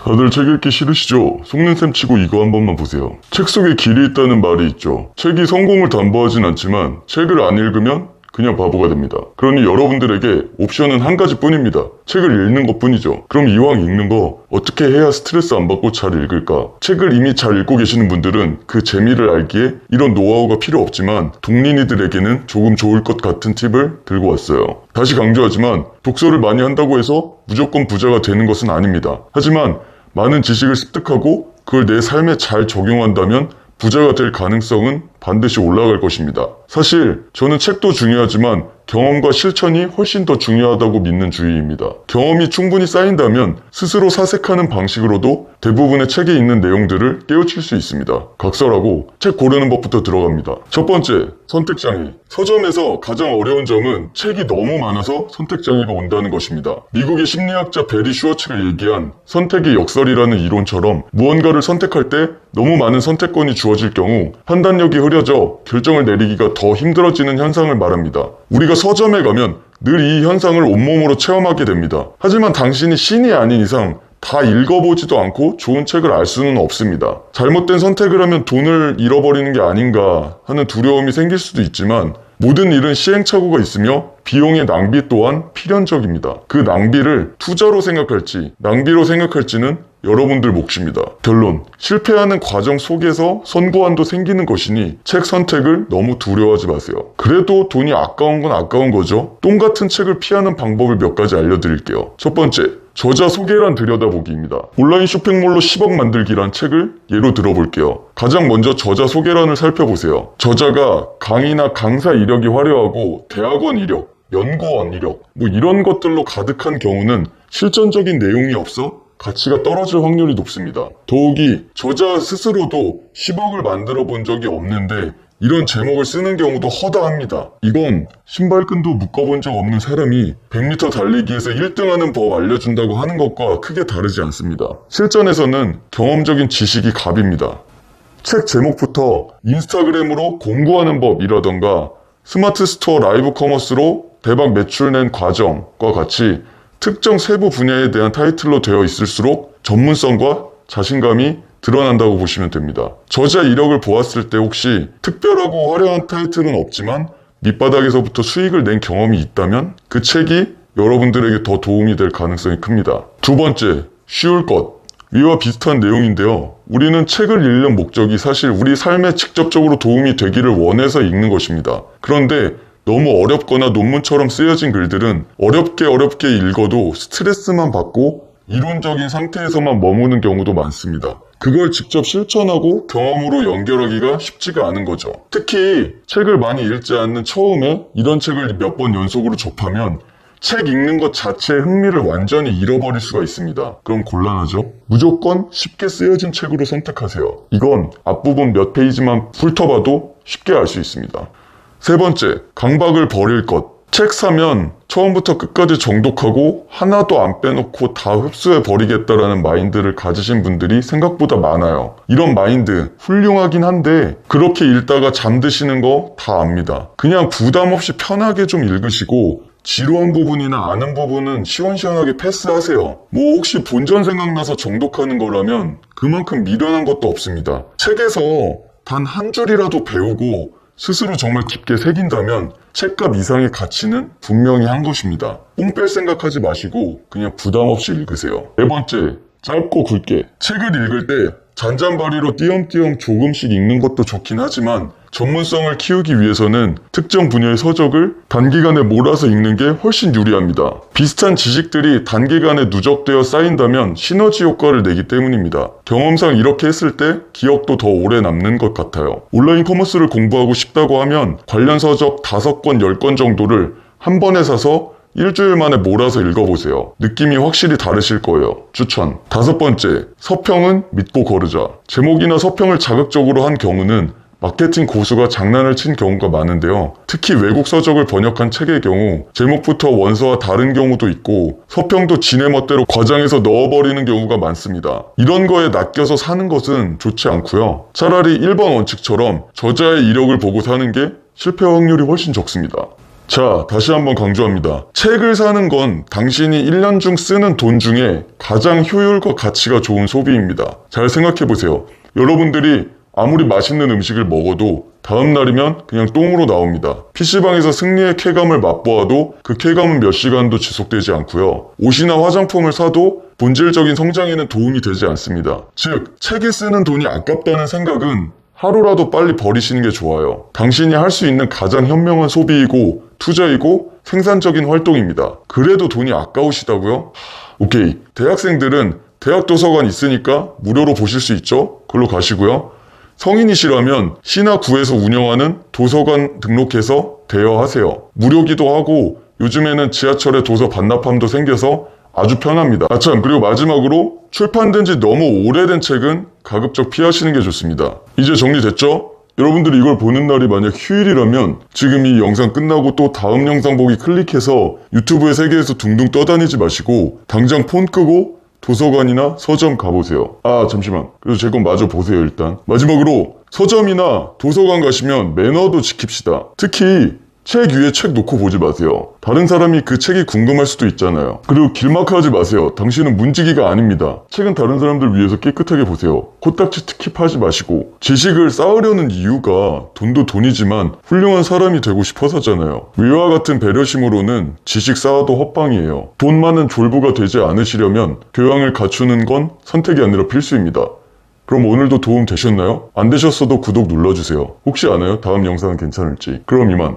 다들 책 읽기 싫으시죠? 속는셈 치고 이거 한 번만 보세요. 책 속에 길이 있다는 말이 있죠. 책이 성공을 담보하진 않지만 책을 안 읽으면 그냥 바보가 됩니다. 그러니 여러분들에게 옵션은 한 가지뿐입니다. 책을 읽는 것뿐이죠. 그럼 이왕 읽는 거 어떻게 해야 스트레스 안 받고 잘 읽을까? 책을 이미 잘 읽고 계시는 분들은 그 재미를 알기에 이런 노하우가 필요 없지만 동린이들에게는 조금 좋을 것 같은 팁을 들고 왔어요. 다시 강조하지만 독서를 많이 한다고 해서 무조건 부자가 되는 것은 아닙니다. 하지만 많은 지식을 습득하고 그걸 내 삶에 잘 적용한다면 부자가 될 가능성은 반드시 올라갈 것입니다. 사실 저는 책도 중요하지만 경험과 실천이 훨씬 더 중요하다고 믿는 주의입니다. 경험이 충분히 쌓인다면 스스로 사색하는 방식으로도 대부분의 책에 있는 내용들을 깨우칠 수 있습니다. 각설하고 책 고르는 법부터 들어갑니다. 첫 번째, 선택장애. 서점에서 가장 어려운 점은 책이 너무 많아서 선택장애가 온다는 것입니다. 미국의 심리학자 베리 슈워츠가 얘기한 선택의 역설이라는 이론처럼 무언가를 선택할 때 너무 많은 선택권이 주어질 경우 판단력이 흐려져 결정을 내리기가 더 힘들어지는 현상을 말합니다. 우리가 서점에 가면 늘 이 현상을 온몸으로 체험하게 됩니다. 하지만 당신이 신이 아닌 이상 다 읽어보지도 않고 좋은 책을 알 수는 없습니다. 잘못된 선택을 하면 돈을 잃어버리는 게 아닌가 하는 두려움이 생길 수도 있지만 모든 일은 시행착오가 있으며 비용의 낭비 또한 필연적입니다. 그 낭비를 투자로 생각할지 낭비로 생각할지는 여러분들 몫입니다. 결론, 실패하는 과정 속에서 선고안도 생기는 것이니 책 선택을 너무 두려워하지 마세요. 그래도 돈이 아까운 건 아까운 거죠. 똥 같은 책을 피하는 방법을 몇 가지 알려드릴게요. 첫 번째, 저자 소개란 들여다보기입니다. 온라인 쇼핑몰로 10억 만들기란 책을 예로 들어볼게요. 가장 먼저 저자 소개란을 살펴보세요. 저자가 강의나 강사 이력이 화려하고 대학원 이력, 연구원 이력 이런 것들로 가득한 경우는 실전적인 내용이 없어 가치가 떨어질 확률이 높습니다. 더욱이 저자 스스로도 10억을 만들어 본 적이 없는데 이런 제목을 쓰는 경우도 허다합니다. 이건 신발끈도 묶어본 적 없는 사람이 100m 달리기에서 1등하는 법 알려준다고 하는 것과 크게 다르지 않습니다. 실전에서는 경험적인 지식이 갑입니다. 책 제목부터 인스타그램으로 공부하는 법이라던가 스마트 스토어 라이브 커머스로 대박 매출 낸 과정과 같이 특정 세부 분야에 대한 타이틀로 되어 있을수록 전문성과 자신감이 드러난다고 보시면 됩니다. 저자 이력을 보았을 때 혹시 특별하고 화려한 타이틀은 없지만 밑바닥에서부터 수익을 낸 경험이 있다면 그 책이 여러분들에게 더 도움이 될 가능성이 큽니다. 두 번째, 쉬울 것. 위와 비슷한 내용인데요. 우리는 책을 읽는 목적이 사실 우리 삶에 직접적으로 도움이 되기를 원해서 읽는 것입니다. 그런데 너무 어렵거나 논문처럼 쓰여진 글들은 어렵게 읽어도 스트레스만 받고 이론적인 상태에서만 머무는 경우도 많습니다. 그걸 직접 실천하고 경험으로 연결하기가 쉽지가 않은 거죠. 특히 책을 많이 읽지 않는 처음에 이런 책을 몇 번 연속으로 접하면 책 읽는 것 자체의 흥미를 완전히 잃어버릴 수가 있습니다. 그럼 곤란하죠? 무조건 쉽게 쓰여진 책으로 선택하세요. 이건 앞부분 몇 페이지만 훑어봐도 쉽게 알 수 있습니다. 세 번째, 강박을 버릴 것. 책 사면 처음부터 끝까지 정독하고 하나도 안 빼놓고 다 흡수해 버리겠다라는 마인드를 가지신 분들이 생각보다 많아요. 이런 마인드 훌륭하긴 한데 그렇게 읽다가 잠드시는 거 다 압니다. 그냥 부담 없이 편하게 좀 읽으시고 지루한 부분이나 아는 부분은 시원시원하게 패스하세요. 혹시 본전 생각나서 정독하는 거라면 그만큼 미련한 것도 없습니다. 책에서 단 한 줄이라도 배우고 스스로 정말 깊게 새긴다면 책값 이상의 가치는 분명히 한 것입니다. 뽕 뺄 생각하지 마시고 그냥 부담 없이 읽으세요. 네 번째, 짧고 굵게. 책을 읽을 때 잔잔바리로 띄엄띄엄 조금씩 읽는 것도 좋긴 하지만 전문성을 키우기 위해서는 특정 분야의 서적을 단기간에 몰아서 읽는 게 훨씬 유리합니다. 비슷한 지식들이 단기간에 누적되어 쌓인다면 시너지 효과를 내기 때문입니다. 경험상 이렇게 했을 때 기억도 더 오래 남는 것 같아요. 온라인 커머스를 공부하고 싶다고 하면 관련 서적 5권, 10권 정도를 한 번에 사서 일주일 만에 몰아서 읽어보세요. 느낌이 확실히 다르실 거예요. 추천. 다섯 번째, 서평은 믿고 거르자. 제목이나 서평을 자극적으로 한 경우는 마케팅 고수가 장난을 친 경우가 많은데요. 특히 외국 서적을 번역한 책의 경우 제목부터 원서와 다른 경우도 있고 서평도 지네 멋대로 과장해서 넣어버리는 경우가 많습니다. 이런 거에 낚여서 사는 것은 좋지 않고요. 차라리 1번 원칙처럼 저자의 이력을 보고 사는 게 실패 확률이 훨씬 적습니다. 자, 다시 한번 강조합니다. 책을 사는 건 당신이 1년 중 쓰는 돈 중에 가장 효율과 가치가 좋은 소비입니다. 잘 생각해보세요. 여러분들이 아무리 맛있는 음식을 먹어도 다음 날이면 그냥 똥으로 나옵니다. PC방에서 승리의 쾌감을 맛보아도 그 쾌감은 몇 시간도 지속되지 않고요. 옷이나 화장품을 사도 본질적인 성장에는 도움이 되지 않습니다. 즉, 책에 쓰는 돈이 아깝다는 생각은 하루라도 빨리 버리시는 게 좋아요. 당신이 할 수 있는 가장 현명한 소비이고 투자이고 생산적인 활동입니다. 그래도 돈이 아까우시다고요? 오케이. 대학생들은 대학 도서관 있으니까 무료로 보실 수 있죠? 그걸로 가시고요. 성인이시라면 시나 구에서 운영하는 도서관 등록해서 대여하세요. 무료기도 하고 요즘에는 지하철에 도서 반납함도 생겨서 아주 편합니다. 참, 그리고 마지막으로 출판된 지 너무 오래된 책은 가급적 피하시는 게 좋습니다. 이제 정리됐죠? 여러분들이 이걸 보는 날이 만약 휴일이라면 지금 이 영상 끝나고 또 다음 영상 보기 클릭해서 유튜브의 세계에서 둥둥 떠다니지 마시고 당장 폰 끄고 도서관이나 서점 가보세요. 아, 잠시만. 그래서 제 건 마저 보세요, 일단. 마지막으로 서점이나 도서관 가시면 매너도 지킵시다. 특히 책 위에 책 놓고 보지 마세요. 다른 사람이 그 책이 궁금할 수도 있잖아요. 그리고 길막하지 마세요. 당신은 문지기가 아닙니다. 책은 다른 사람들 위해서 깨끗하게 보세요. 코딱지 스킵하지 마시고. 지식을 쌓으려는 이유가 돈도 돈이지만 훌륭한 사람이 되고 싶어서잖아요. 위와 같은 배려심으로는 지식 쌓아도 헛방이에요. 돈 많은 졸부가 되지 않으시려면 교양을 갖추는 건 선택이 아니라 필수입니다. 그럼 오늘도 도움 되셨나요? 안 되셨어도 구독 눌러주세요. 혹시 아나요? 다음 영상은 괜찮을지. 그럼 이만.